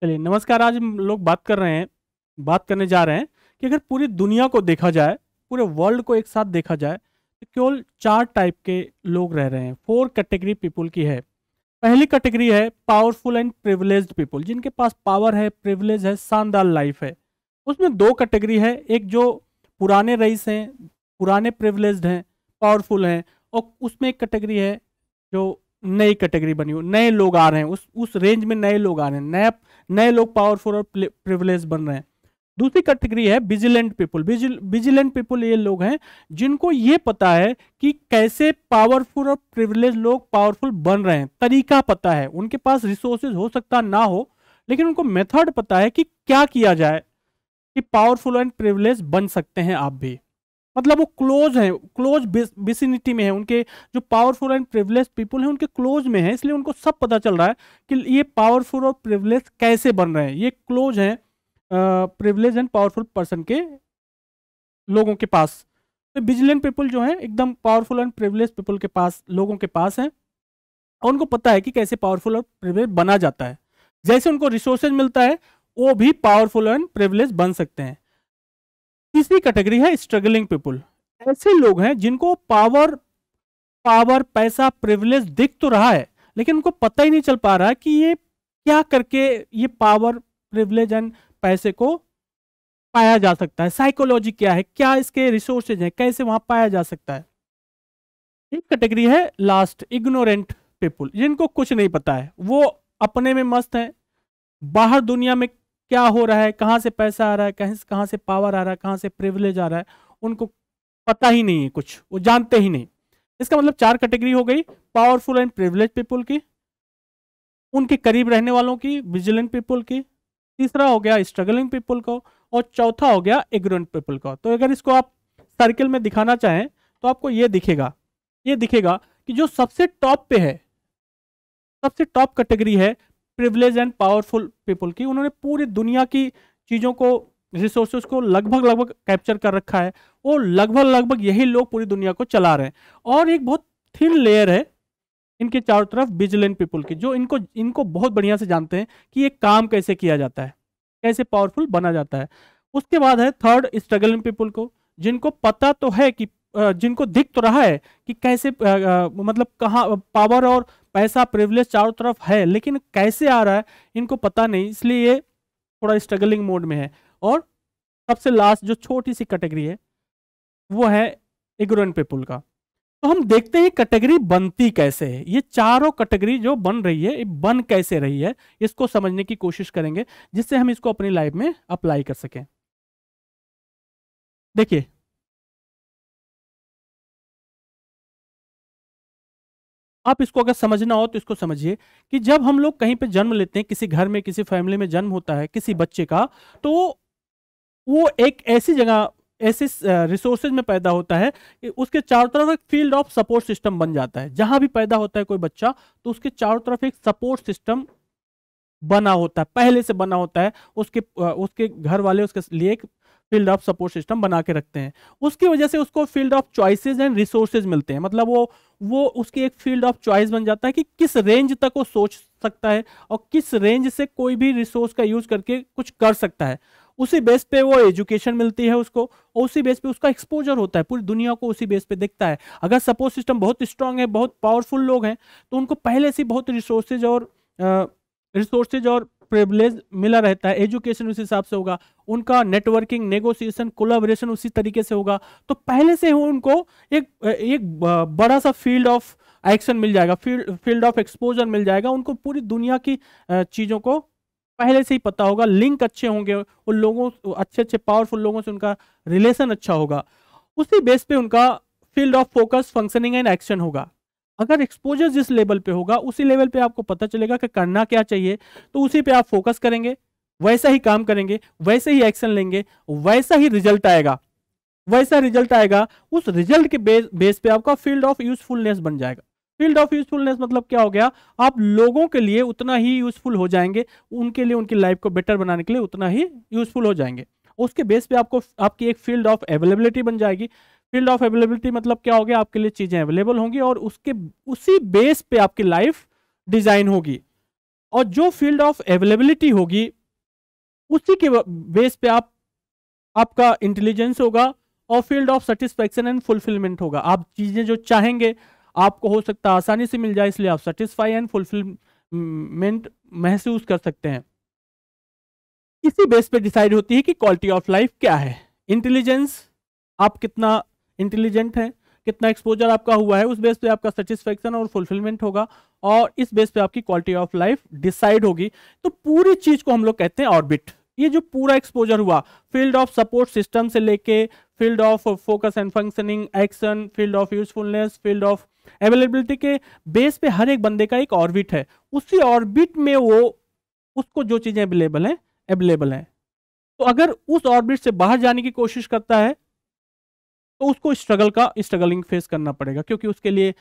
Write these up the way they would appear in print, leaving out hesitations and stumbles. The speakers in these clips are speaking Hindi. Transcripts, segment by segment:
चलिए नमस्कार। आज हम लोग बात करने जा रहे हैं कि अगर पूरी दुनिया को देखा जाए, पूरे वर्ल्ड को एक साथ देखा जाए तो केवल चार टाइप के लोग रह रहे हैं। फोर कैटेगरी पीपल की है। पहली कैटेगरी है पावरफुल एंड प्रिविलेज्ड पीपल, जिनके पास पावर है, प्रिविलेज है, शानदार लाइफ है। उसमें दो कैटेगरी है, एक जो पुराने रईस हैं, पुराने प्रिविलेज्ड हैं, पावरफुल हैं, और उसमें एक कैटेगरी है जो नई कैटेगरी बनी हो, नए लोग आ रहे हैं, उस रेंज में नए लोग आ रहे हैं, नए नए लोग पावरफुल और प्रिविलेज बन रहे हैं। दूसरी कैटेगरी है विजिलेंट पीपल। विजिलेंट पीपल ये लोग हैं जिनको ये पता है कि कैसे पावरफुल और प्रिविलेज लोग पावरफुल बन रहे हैं, तरीका पता है, उनके पास रिसोर्सेज हो सकता ना हो, लेकिन उनको मेथड पता है कि क्या किया जाए कि पावरफुल एंड प्रिविलेज बन सकते हैं आप भी। मतलब वो क्लोज हैं, क्लोज विसिनिटी में है, उनके जो पावरफुल एंड प्रिविलेज पीपल हैं उनके क्लोज में है, इसलिए उनको सब पता चल रहा है कि ये पावरफुल और प्रिविलेज कैसे बन रहे हैं। ये क्लोज हैं प्रिविलेज एंड पावरफुल पर्सन के लोगों के पास। तो विजिलेंट पीपल जो है एकदम पावरफुल एंड प्रिविलेज पीपल के पास, लोगों के पास है, और उनको पता है कि कैसे पावरफुल और प्रिविलेज बना जाता है। जैसे उनको रिसोर्सेज मिलता है वो भी पावरफुल एंड प्रिविलेज बन सकते हैं। तीसरी कैटेगरी है स्ट्रगलिंग पीपल। ऐसे लोग हैं जिनको पावर पावर पैसा प्रिविलेज दिख तो रहा है, लेकिन उनको पता ही नहीं चल पा रहा है कि ये क्या करके ये पावर प्रिविलेज एंड पैसे को पाया जा सकता है, साइकोलॉजी क्या है, क्या इसके रिसोर्सेज हैं, कैसे वहां पाया जा सकता है। एक कैटेगरी है लास्ट इग्नोरेंट पीपल, जिनको कुछ नहीं पता है, वो अपने में मस्त है, बाहर दुनिया में क्या हो रहा है, कहाँ से पैसा आ रहा है, कहाँ से पावर आ रहा है, कहाँ से प्रिविलेज आ रहा है, उनको पता ही नहीं है, कुछ वो जानते ही नहीं। इसका मतलब चार कैटेगरी हो गई, पावरफुल एंड प्रिविलेज पीपल की, उनके करीब रहने वालों की, विजिलेंट पीपल की, तीसरा हो गया स्ट्रगलिंग पीपल को, और चौथा हो गया इग्नोरेंट पीपल का। तो अगर इसको आप सर्किल में दिखाना चाहें तो आपको ये दिखेगा कि जो सबसे टॉप पे है, सबसे टॉप कैटेगरी है प्रिविलेज एंड पावरफुल पीपल की। उन्होंने पूरी दुनिया की चीजों को, रिसोर्सेज को लगभग कैप्चर कर रखा है। वो लगभग यही लोग पूरी दुनिया को चला रहे हैं। और एक बहुत थिन लेयर है इनके चारों तरफ विजिलेंट पीपल की, जो इनको बहुत बढ़िया से जानते हैं कि ये काम कैसे किया जाता है, कैसे पावरफुल बना जाता है। उसके बाद है थर्ड स्ट्रगलिंग पीपल को, जिनको पता तो है कि जिनको दिख तो रहा है कि कैसे मतलब कहाँ पावर और पैसा प्रिविलेज चारों तरफ है, लेकिन कैसे आ रहा है इनको पता नहीं, इसलिए ये थोड़ा स्ट्रगलिंग मोड में है। और सबसे लास्ट जो छोटी सी कैटेगरी है वो है इग्नोरेंट पीपल का। तो हम देखते हैं कैटेगरी बनती कैसे है, ये चारों कैटेगरी जो बन रही है ये बन कैसे रही है, इसको समझने की कोशिश करेंगे जिससे हम इसको अपनी लाइफ में अप्लाई कर सकें। देखिए आप इसको अगर समझना हो तो इसको समझिए कि जब हम लोग कहीं पे जन्म लेते हैं, किसी घर में, किसी फैमिली में जन्म होता है किसी बच्चे का, तो वो एक ऐसी जगह, ऐसे रिसोर्सेज में पैदा होता है कि उसके चारों तरफ एक फील्ड ऑफ सपोर्ट सिस्टम बन जाता है। जहां भी पैदा होता है कोई बच्चा तो उसके चारों तरफ एक सपोर्ट सिस्टम बना होता है, पहले से बना होता है। उसके घर वाले उसके लिए एक फील्ड ऑफ सपोर्ट सिस्टम बना के रखते हैं। उसकी वजह से उसको field of choices and resources मिलते हैं। मतलब वो उसकी एक फील्ड ऑफ चॉइस बन जाता है कि किस रेंज तक वो सोच सकता है और किस रेंज से कोई भी रिसोर्स का यूज करके कुछ कर सकता है। उसी बेस पे वो एजुकेशन मिलती है उसको, और उसी बेस पे उसका एक्सपोजर होता है, पूरी दुनिया को उसी बेस पे दिखता है। अगर सपोर्ट सिस्टम बहुत स्ट्रांग है, बहुत पावरफुल लोग हैं, तो उनको पहले से बहुत रिसोर्सेज और प्रिविलेज मिला रहता है। एजुकेशन उस हिसाब से होगा, उनका नेटवर्किंग, नेगोशिएशन, कोलैबोरेशन उसी तरीके से होगा। तो पहले से उनको एक बड़ा सा फील्ड ऑफ एक्शन मिल जाएगा, फील्ड ऑफ एक्सपोजर मिल जाएगा। उनको पूरी दुनिया की चीज़ों को पहले से ही पता होगा, लिंक अच्छे होंगे उन लोगों, अच्छे पावरफुल लोगों से उनका रिलेशन अच्छा होगा। उसी बेस पे उनका field of focus, functioning and action होगा। अगर एक्सपोजर जिस लेवल पे होगा उसी लेवल पे आपको पता चलेगा कि करना क्या चाहिए, तो उसी पे आप फोकस करेंगे, वैसा ही काम करेंगे, वैसे ही एक्शन लेंगे, वैसा ही रिजल्ट आएगा, वैसा रिजल्ट आएगा। उस रिजल्ट के बेस पे आपका फील्ड ऑफ यूजफुलनेस बन जाएगा। फील्ड ऑफ यूजफुलनेस मतलब क्या हो गया, आप लोगों के लिए उतना ही यूजफुल हो जाएंगे, उनके लिए, उनकी लाइफ को बेटर बनाने के लिए उतना ही यूजफुल हो जाएंगे। उसके बेस पे आपको आपकी एक फील्ड ऑफ अवेलेबिलिटी बन जाएगी। फील्ड ऑफ अवेलेबिलिटी मतलब क्या हो गया, आपके लिए चीजें अवेलेबल होंगी और उसी बेस पे आपकी लाइफ डिजाइन होगी। और जो फील्ड ऑफ अवेलेबिलिटी होगी उसी के बेस पे आपका इंटेलिजेंस होगा, और field of satisfaction and fulfilment होगा। आप चीजें जो चाहेंगे आपको हो सकता है आसानी से मिल जाए, इसलिए आप सेटिस्फाई एंड फुलफिलमेंट महसूस कर सकते हैं। इसी बेस पे डिसाइड होती है कि क्वालिटी ऑफ लाइफ क्या है। इंटेलिजेंस, आप कितना इंटेलिजेंट हैं, कितना एक्सपोजर आपका हुआ है, उस बेस पे आपका सेटिस्फैक्शन और फुलफिलमेंट होगा, और इस बेस पे आपकी क्वालिटी ऑफ लाइफ डिसाइड होगी। तो पूरी चीज को हम लोग कहते हैं ऑर्बिट। ये जो पूरा एक्सपोजर हुआ, फील्ड ऑफ सपोर्ट सिस्टम से लेके field of focus and functioning, action, field of usefulness, field of availability के बेस पे हर एक बंदे का एक ऑर्बिट है। उसी ऑर्बिट में वो उसको जो चीजें अवेलेबल हैं। तो अगर उस ऑर्बिट से बाहर जाने की कोशिश करता है तो उसको स्ट्रगलिंग फेस करना पड़ेगा, क्योंकि उसके लिए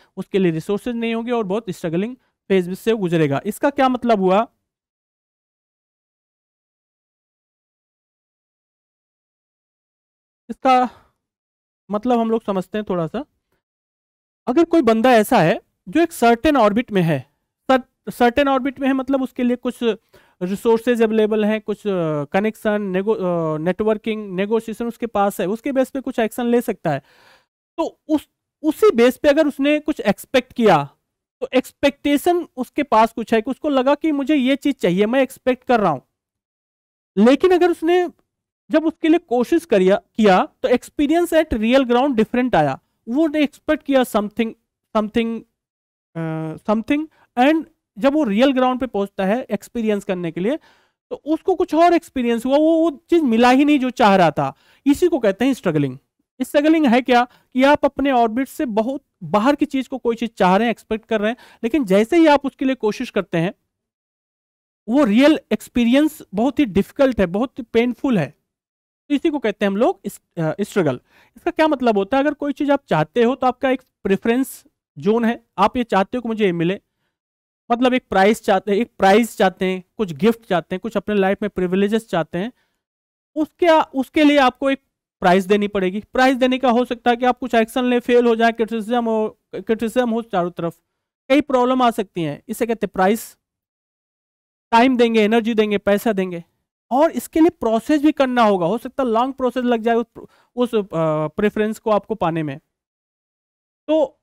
रिसोर्सेज नहीं होंगे और बहुत स्ट्रगलिंग फेज से गुजरेगा। इसका क्या मतलब हुआ? इसका मतलब हम लोग समझते हैं थोड़ा सा। अगर कोई बंदा ऐसा है जो एक सर्टेन ऑर्बिट में है, सर्टेन ऑर्बिट में है मतलब उसके लिए कुछ रिसोर्सेज अवेलेबल हैं, कुछ कनेक्शन, नेटवर्किंग, नेगोशिएशन उसके पास है, उसके बेस पे कुछ एक्शन ले सकता है। तो उसी बेस पे अगर उसने कुछ एक्सपेक्ट किया, तो एक्सपेक्टेशन उसके पास कुछ है कि उसको लगा कि मुझे ये चीज चाहिए, मैं एक्सपेक्ट कर रहा हूं। लेकिन अगर उसने जब उसके लिए कोशिश किया तो experience eight real ground different आया। वो ने एक्सपेक्ट किया समथिंग समथिंग एंड जब वो रियल ग्राउंड पे पहुंचता है एक्सपीरियंस करने के लिए, तो उसको कुछ और एक्सपीरियंस हुआ, वो चीज मिला ही नहीं जो चाह रहा था। इसी को कहते हैं स्ट्रगलिंग। स्ट्रगलिंग है क्या कि आप अपने ऑर्बिट से बहुत बाहर की चीज को, कोई चीज चाह रहे हैं, एक्सपेक्ट कर रहे हैं, लेकिन जैसे ही आप उसके लिए कोशिश करते हैं वो रियल एक्सपीरियंस बहुत ही डिफिकल्ट है, बहुत ही पेनफुल है। तो इसी को कहते हैं हम लोग स्ट्रगल। इसका क्या मतलब होता है? अगर कोई चीज आप चाहते हो तो आपका एक प्रेफरेंस जोन है, आप ये चाहते हो कि मुझे ये मिले, मतलब एक प्राइस चाहते हैं, कुछ गिफ्ट चाहते हैं, कुछ अपने लाइफ में प्रिविलेजेस चाहते हैं, उसके लिए आपको एक प्राइस देनी पड़ेगी। प्राइस देने का हो सकता है कि आप कुछ एक्शन ले, फेल हो जाए, क्रिटिसिज्म हो चारों तरफ, कई प्रॉब्लम आ सकती हैं, इसे कहते हैं प्राइस। टाइम देंगे, एनर्जी देंगे, पैसा देंगे, और इसके लिए प्रोसेस भी करना होगा, हो सकता है लॉन्ग प्रोसेस लग जाए उस प्रेफरेंस को आपको पाने में। तो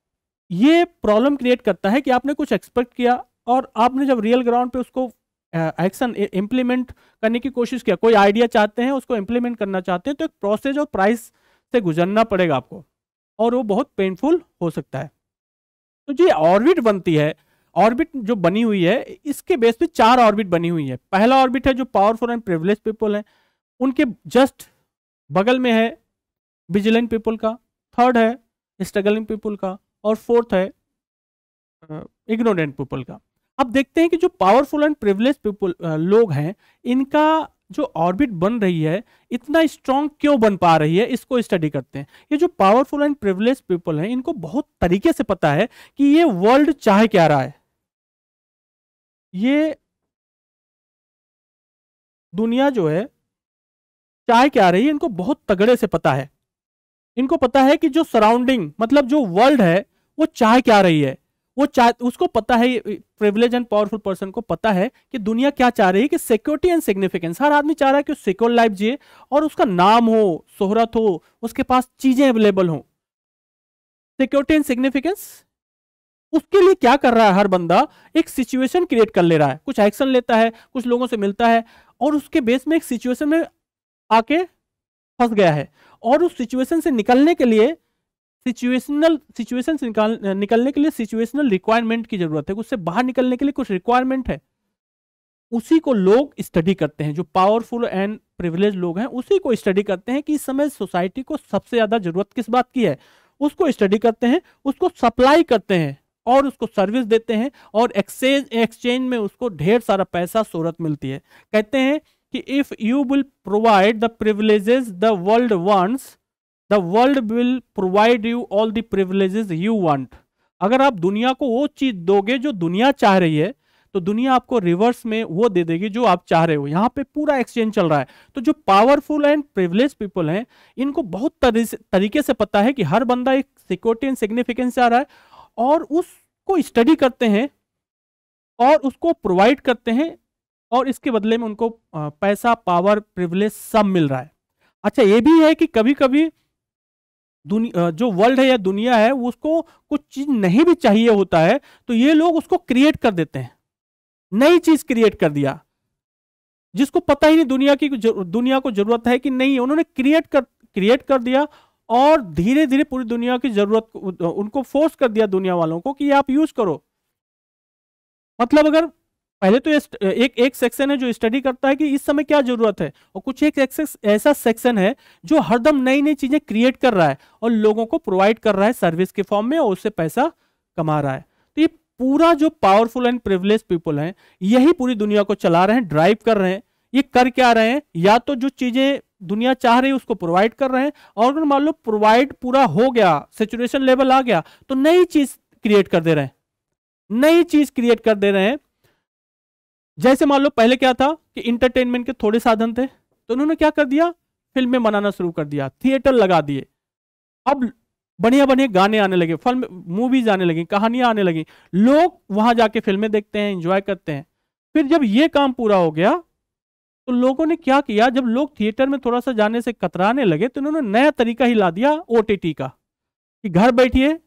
ये प्रॉब्लम क्रिएट करता है कि आपने कुछ एक्सपेक्ट किया और आपने जब रियल ग्राउंड पे उसको एक्शन इम्प्लीमेंट करने की कोशिश किया, कोई आइडिया चाहते हैं, उसको इम्प्लीमेंट करना चाहते हैं, तो एक प्रोसेस और प्राइस से गुजरना पड़ेगा आपको, और वो बहुत पेनफुल हो सकता है। तो जो ऑर्बिट बनती है, ऑर्बिट जो बनी हुई है, इसके बेस पे 4 ऑर्बिट बनी हुई है। पहला ऑर्बिट है जो पावरफुल एंड प्रिविलेज पीपल हैं, उनके जस्ट बगल में है विजिलेंट पीपल का, थर्ड है स्ट्रगलिंग पीपल का, और फोर्थ है इग्नोरेंट पीपल का। अब देखते हैं कि जो पावरफुल एंड प्रिविलेज पीपल लोग हैं, इनका जो ऑर्बिट बन रही है इतना स्ट्रांग क्यों बन पा रही है, इसको स्टडी करते हैं। ये जो पावरफुल एंड प्रिविलेज पीपल हैं, इनको बहुत तरीके से पता है कि ये वर्ल्ड चाह क्या रहा है, ये दुनिया जो है चाह क्या रही है, इनको बहुत तगड़े से पता है। इनको पता है कि जो सराउंडिंग, मतलब जो वर्ल्ड है, वो चाह क्या रही है, उसको पता है। प्रिविलेज एंड पावरफुल पर्सन को पता है कि दुनिया क्या चाह रही है, कि सिक्योरिटी एंड सिग्निफिकेंस। हर आदमी चाह रहा है कि सिक्योर लाइफ जिए और उसका नाम हो, शोहरत हो, उसके पास चीजें अवेलेबल हो। सिक्योरिटी एंड सिग्निफिकेंस, उसके लिए क्या कर रहा है हर बंदा? एक सिचुएशन क्रिएट कर ले रहा है, कुछ एक्शन लेता है, कुछ लोगों से मिलता है, और उसके बेस में एक सिचुएशन में आके फंस गया है, और उस सिचुएशन से निकलने के लिए निकलने के लिए सिचुएशनल रिक्वायरमेंट की जरूरत है, उससे बाहर निकलने के लिए कुछ रिक्वायरमेंट है। उसी को लोग स्टडी करते हैं, जो पावरफुल एंड प्रिविलेज लोग हैं उसी को स्टडी करते हैं कि इस समय सोसाइटी को सबसे ज्यादा जरूरत किस बात की है, उसको स्टडी करते हैं, उसको सप्लाई करते हैं और उसको सर्विस देते हैं, और एक्सचेंज में उसको ढेर सारा पैसा, शोहरत मिलती है। कहते हैं कि if you will provide the privileges the world wants, the world will provide you all the privileges you want. अगर आप दुनिया को वो चीज दोगे जो दुनिया चाह रही है, तो दुनिया आपको रिवर्स में वो दे देगी जो आप चाह रहे हो। यहाँ पे पूरा एक्सचेंज चल रहा है। तो जो पावरफुल एंड प्रिविलेज पीपल हैं, इनको बहुत तरीके से पता है कि हर बंदा एक सिक्योरिटी एंड सिग्निफिकेंस चाह रहा है, और उसको स्टडी करते हैं और उसको प्रोवाइड करते हैं, और इसके बदले में उनको पैसा, पावर, प्रिविलेज सब मिल रहा है। अच्छा, ये भी है कि कभी कभी जो वर्ल्ड है या दुनिया है, उसको कुछ चीज नहीं भी चाहिए होता है, तो ये लोग उसको क्रिएट कर देते हैं, नई चीज क्रिएट कर दिया, जिसको पता ही नहीं दुनिया को जरूरत है कि नहीं, उन्होंने क्रिएट कर दिया, और धीरे धीरे पूरी दुनिया की जरूरत उनको फोर्स कर दिया, दुनिया वालों को, कि ये आप यूज करो। मतलब अगर पहले तो एक सेक्शन है जो स्टडी करता है कि इस समय क्या जरूरत है, और कुछ एक ऐसा सेक्शन है जो हरदम नई नई चीजें क्रिएट कर रहा है और लोगों को प्रोवाइड कर रहा है सर्विस के फॉर्म में, और उससे पैसा कमा रहा है। तो ये पूरा जो पावरफुल एंड प्रिविलेज पीपल हैं, यही पूरी दुनिया को चला रहे हैं, ड्राइव कर रहे हैं। ये कर क्या रहे हैं, या तो जो चीजें दुनिया चाह रही है उसको प्रोवाइड कर रहे हैं, और अगर मान लो प्रोवाइड पूरा हो गया, सेचुरेशन लेवल आ गया, तो नई चीज क्रिएट कर दे रहे हैं, नई चीज क्रिएट कर दे रहे हैं। जैसे मान लो पहले क्या था कि इंटरटेनमेंट के थोड़े साधन थे, तो उन्होंने क्या कर दिया, फिल्में बनाना शुरू कर दिया, थिएटर लगा दिए, अब बढ़िया बढ़िया गाने आने लगे, फिल्म मूवीज आने लगी, कहानियां आने लगी, लोग वहां जाके फिल्में देखते हैं, एंजॉय करते हैं। फिर जब ये काम पूरा हो गया, तो लोगों ने क्या किया, जब लोग थिएटर में थोड़ा सा जाने से कतराने लगे, तो उन्होंने नया तरीका ही ला दिया ओटीटी का, कि घर बैठिए,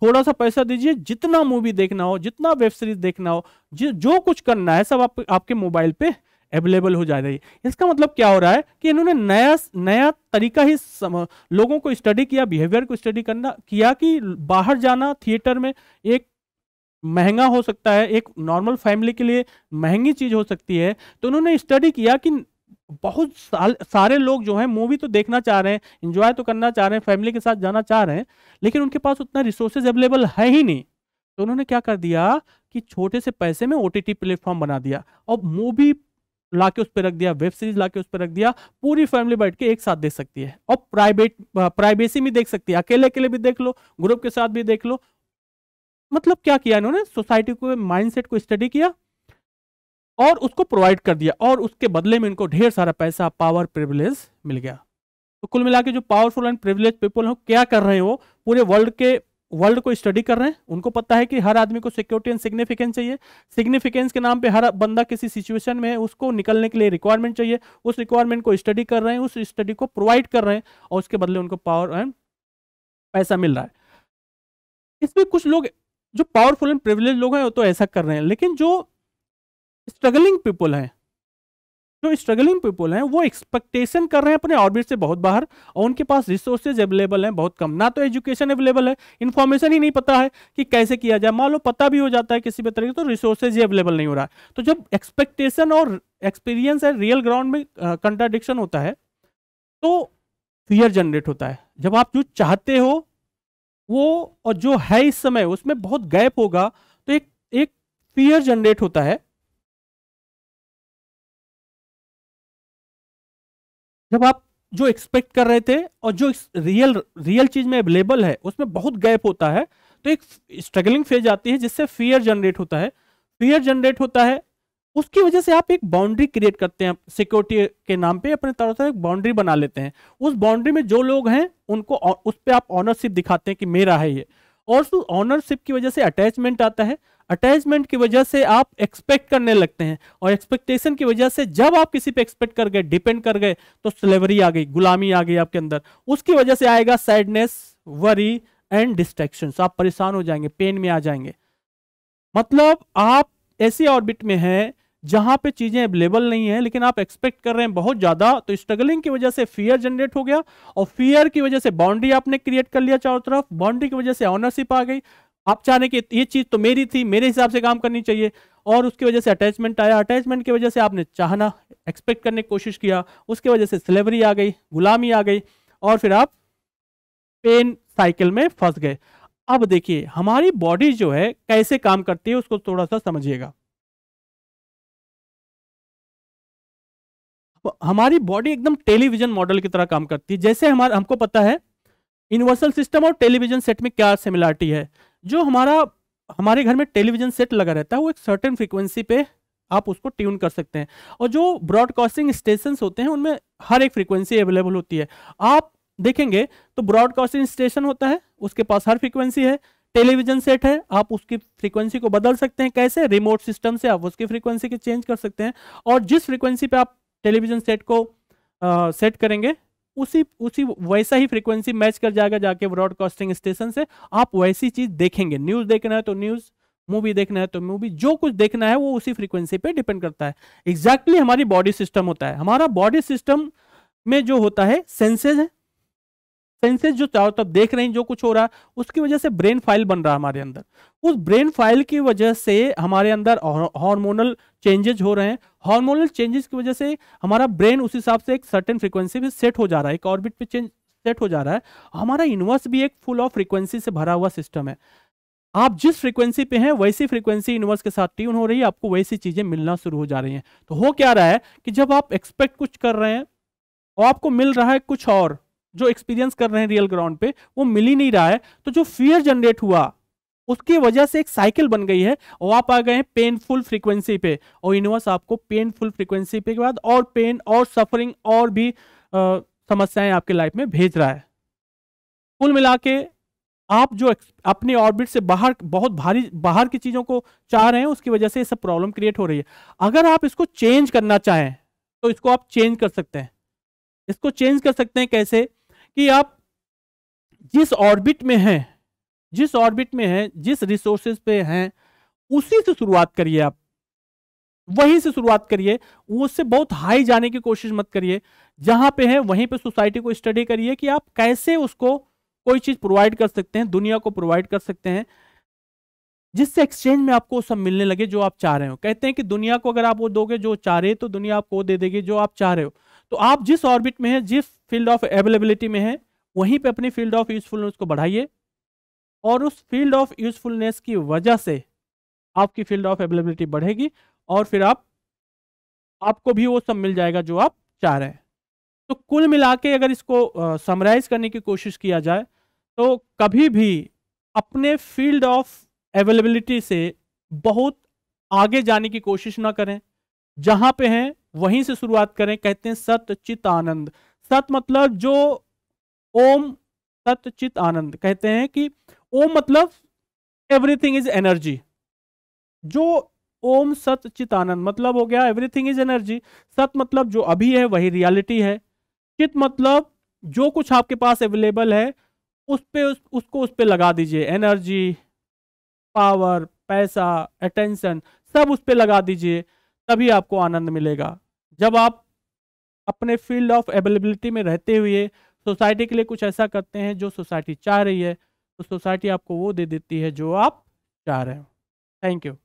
थोड़ा सा पैसा दीजिए, जितना मूवी देखना हो, जितना वेब सीरीज देखना हो, जो कुछ करना है, सब आपके मोबाइल पे अवेलेबल हो जा रही है। इसका मतलब क्या हो रहा है कि इन्होंने नया तरीका ही लोगों को स्टडी किया, बिहेवियर को स्टडी किया कि बाहर जाना थिएटर में एक महंगा हो सकता है, एक नॉर्मल फैमिली के लिए महंगी चीज हो सकती है। तो उन्होंने स्टडी किया कि बहुत सारे लोग जो हैं मूवी तो देखना चाह रहे हैं, एंजॉय तो करना चाह रहे हैं, फैमिली के साथ जाना चाह रहे हैं, लेकिन उनके पास उतना रिसोर्सेज अवेलेबल है ही नहीं। तो उन्होंने क्या कर दिया कि छोटे से पैसे में ओटीटी प्लेटफॉर्म बना दिया, और मूवी लाके उस पर रख दिया, वेब सीरीज लाके उस पर रख दिया, पूरी फैमिली बैठ के एक साथ देख सकती है, और प्राइवेसी में देख सकती है, अकेले अकेले भी देख लो, ग्रुप के साथ भी देख लो। मतलब क्या किया इन्होंने, सोसाइटी को, माइंडसेट को स्टडी किया और उसको प्रोवाइड कर दिया, और उसके बदले में इनको ढेर सारा पैसा, पावर, प्रिविलेज मिल गया। तो कुल मिला के जो पावरफुल एंड प्रिविलेज पीपल हो, क्या कर रहे हैं, वो पूरे वर्ल्ड को स्टडी कर रहे हैं। उनको पता है कि हर आदमी को सिक्योरिटी एंड सिग्निफिकेंस चाहिए, सिग्निफिकेंस के नाम पे हर बंदा किसी सिचुएशन में है, उसको निकलने के लिए रिक्वायरमेंट चाहिए, उस रिक्वायरमेंट को स्टडी कर रहे हैं, उस स्टडी को प्रोवाइड कर रहे हैं, और उसके बदले उनको पावर एंड पैसा मिल रहा है। इसमें कुछ लोग जो पावरफुल एंड प्रिविलेज लोग हैं वो तो ऐसा कर रहे हैं, लेकिन जो स्ट्रगलिंग पीपल हैं, वो एक्सपेक्टेशन कर रहे हैं अपने ऑर्बिट से बहुत बाहर, और उनके पास रिसोर्सेज अवेलेबल हैं बहुत कम, ना तो एजुकेशन अवेलेबल है, इन्फॉर्मेशन ही नहीं पता है कि कैसे किया जाए, मान लो पता भी हो जाता है किसी भी तरीके, तो रिसोर्सेज ही अवेलेबल नहीं हो रहा है। तो जब एक्सपेक्टेशन और एक्सपीरियंस है, रियल ग्राउंड में कंट्राडिक्शन होता है, तो फियर जनरेट होता है। जब आप जो चाहते हो वो और जो है इस समय उसमें बहुत गैप होगा, तो एक फियर जनरेट होता है। जब आप जो एक्सपेक्ट कर रहे थे और जो रियल चीज में अवेलेबल है उसमें बहुत गैप होता है, तो एक स्ट्रगलिंग फेज आती है, जिससे फियर जनरेट होता है। उसकी वजह से आप एक बाउंड्री क्रिएट करते हैं, सिक्योरिटी के नाम पे अपने तरफ से एक बाउंड्री बना लेते हैं। उस बाउंड्री में जो लोग हैं उनको उस पर आप ऑनरशिप दिखाते हैं कि मेरा है ये, और उस ऑनरशिप की वजह से अटैचमेंट आता है, अटैचमेंट की वजह से आप एक्सपेक्ट करने लगते हैं, और एक्सपेक्टेशन की वजह से जब आप किसी पे एक्सपेक्ट कर गए, डिपेंड कर गए, तो स्लेवरी आ गई, गुलामी आ गई आपके अंदर। उसकी वजह से आएगा सैडनेस, वरी एंड डिस्ट्रैक्शन, आप परेशान हो जाएंगे, पेन में आ जाएंगे। मतलब आप ऐसी ऑर्बिट में हैं जहां पे चीजें अवेलेबल नहीं है, लेकिन आप एक्सपेक्ट कर रहे हैं बहुत ज्यादा, तो स्ट्रगलिंग की वजह से फियर जनरेट हो गया, और फियर की वजह से बाउंड्री आपने क्रिएट कर लिया चारों तरफ, बाउंड्री की वजह से ऑनरशिप आ गई, आप चाहने कि ये चीज तो मेरी थी, मेरे हिसाब से काम करनी चाहिए, और उसकी वजह से अटैचमेंट आया, अटैचमेंट की वजह से आपने चाहना, एक्सपेक्ट करने की कोशिश किया, उसकी वजह से स्लेवरी आ गई, गुलामी आ गई, और फिर आप पेन साइकिल में फंस गए। अब देखिए हमारी बॉडी जो है कैसे काम करती है, उसको थोड़ा सा समझिएगा। हमारी बॉडी एकदम टेलीविजन मॉडल की तरह काम करती है। जैसे हमको पता है यूनिवर्सल सिस्टम और टेलीविजन सेट में क्या सिमिलरिटी है। जो हमारे घर में टेलीविजन सेट लगा रहता है, वो एक सर्टेन फ्रीक्वेंसी पे आप उसको ट्यून कर सकते हैं, और जो ब्रॉडकास्टिंग स्टेशन होते हैं उनमें हर एक फ्रीक्वेंसी अवेलेबल होती है। आप देखेंगे तो ब्रॉडकास्टिंग स्टेशन होता है, उसके पास हर फ्रीक्वेंसी है, टेलीविजन सेट है, आप उसकी फ्रीक्वेंसी को बदल सकते हैं। कैसे? रिमोट सिस्टम से आप उसकी फ्रीक्वेंसी को चेंज कर सकते हैं, और जिस फ्रीक्वेंसी पे आप टेलीविजन सेट को सेट करेंगे उसी उसी वैसा ही फ्रीक्वेंसी मैच कर जाएगा जाके ब्रॉडकास्टिंग स्टेशन से, आप वैसी चीज देखेंगे। न्यूज देखना है तो न्यूज, मूवी देखना है तो मूवी, जो कुछ देखना है वो उसी फ्रीक्वेंसी पे डिपेंड करता है। एग्जैक्टली हमारी बॉडी सिस्टम होता है। हमारा बॉडी सिस्टम में जो होता है सेंसेस है, सेंसेस जो चारों तरफ देख रहे हैं जो कुछ हो रहा है, उसकी वजह से ब्रेन फाइल बन रहा है हमारे अंदर। उस ब्रेन फाइल की वजह से हमारे अंदर हार्मोनल चेंजेस हो रहे हैं। हार्मोनल चेंजेस की वजह से हमारा ब्रेन उस हिसाब से एक सर्टेन फ्रीक्वेंसी पे सेट हो जा रहा है, एक ऑर्बिट पे चेंज सेट हो जा रहा है। हमारा यूनिवर्स भी एक फुल ऑफ फ्रीक्वेंसी से भरा हुआ सिस्टम है। आप जिस फ्रीक्वेंसी पे हैं वैसी फ्रीक्वेंसी यूनिवर्स के साथ ट्यून हो रही है, आपको वैसी चीजें मिलना शुरू हो जा रही हैं। तो हो क्या रहा है कि जब आप एक्सपेक्ट कुछ कर रहे हैं और आपको मिल रहा है कुछ और, जो एक्सपीरियंस कर रहे हैं रियल ग्राउंड पे वो मिल ही नहीं रहा है, तो जो फियर जनरेट हुआ उसकी वजह से एक साइकिल बन गई है, और आप आ गए हैं पेनफुल फ्रीक्वेंसी पे, और यूनिवर्स आपको पेनफुल फ्रीक्वेंसी पे के बाद और पेन और सफरिंग और भी समस्याएं आपके लाइफ में भेज रहा है। कुल मिला के आप जो अपने ऑर्बिट से बाहर बहुत भारी बाहर की चीजों को चाह रहे हैं, उसकी वजह से ये सब प्रॉब्लम क्रिएट हो रही है। अगर आप इसको चेंज करना चाहें तो इसको आप चेंज कर सकते हैं। इसको चेंज कर सकते हैं कैसे? कि आप जिस ऑर्बिट में हैं, जिस ऑर्बिट में हैं, जिस रिसोर्सेज पे हैं, उसी से शुरुआत करिए। आप वहीं से शुरुआत करिए, उससे बहुत हाई जाने की कोशिश मत करिए। जहां पे है वहीं पे सोसाइटी को स्टडी करिए कि आप कैसे उसको कोई चीज प्रोवाइड कर सकते हैं, दुनिया को प्रोवाइड कर सकते हैं, जिससे एक्सचेंज में आपको सब मिलने लगे जो आप चाह रहे हो। कहते हैं कि दुनिया को अगर आप वो दोगे जो चाह रहे, तो दुनिया आपको वो दे देगी जो आप चाह रहे हो। तो आप जिस ऑर्बिट में है, जिस फील्ड ऑफ अवेलेबिलिटी में है, वहीं पे अपनी फील्ड ऑफ यूजफुलनेस को बढ़ाइए, और उस फील्ड ऑफ यूजफुलनेस की वजह से आपकी फील्ड ऑफ अवेलेबिलिटी बढ़ेगी, और फिर आपको भी वो सब मिल जाएगा जो आप चाह रहे हैं। तो कुल मिला के अगर इसको समराइज करने की कोशिश किया जाए, तो कभी भी अपने फील्ड ऑफ अवेलेबिलिटी से बहुत आगे जाने की कोशिश ना करें। जहां पे हैं वहीं से शुरुआत करें। कहते हैं सत चित आनंद। सत मतलब जो ओम, सत चित आनंद। कहते हैं कि ओम मतलब एवरीथिंग इज एनर्जी। जो ओम सत चित आनंद मतलब हो गया एवरीथिंग इज एनर्जी। सत मतलब जो अभी है वही रियलिटी है। चित मतलब जो कुछ आपके पास अवेलेबल है उस पे उसको उस पे लगा दीजिए। एनर्जी, पावर, पैसा, अटेंशन सब उस पे लगा दीजिए, तभी आपको आनंद मिलेगा। जब आप अपने फील्ड ऑफ अवेलेबिलिटी में रहते हुए सोसाइटी के लिए कुछ ऐसा करते हैं जो सोसाइटी चाह रही है, तो सोसाइटी आपको वो दे देती है जो आप चाह रहे हो। Thank you.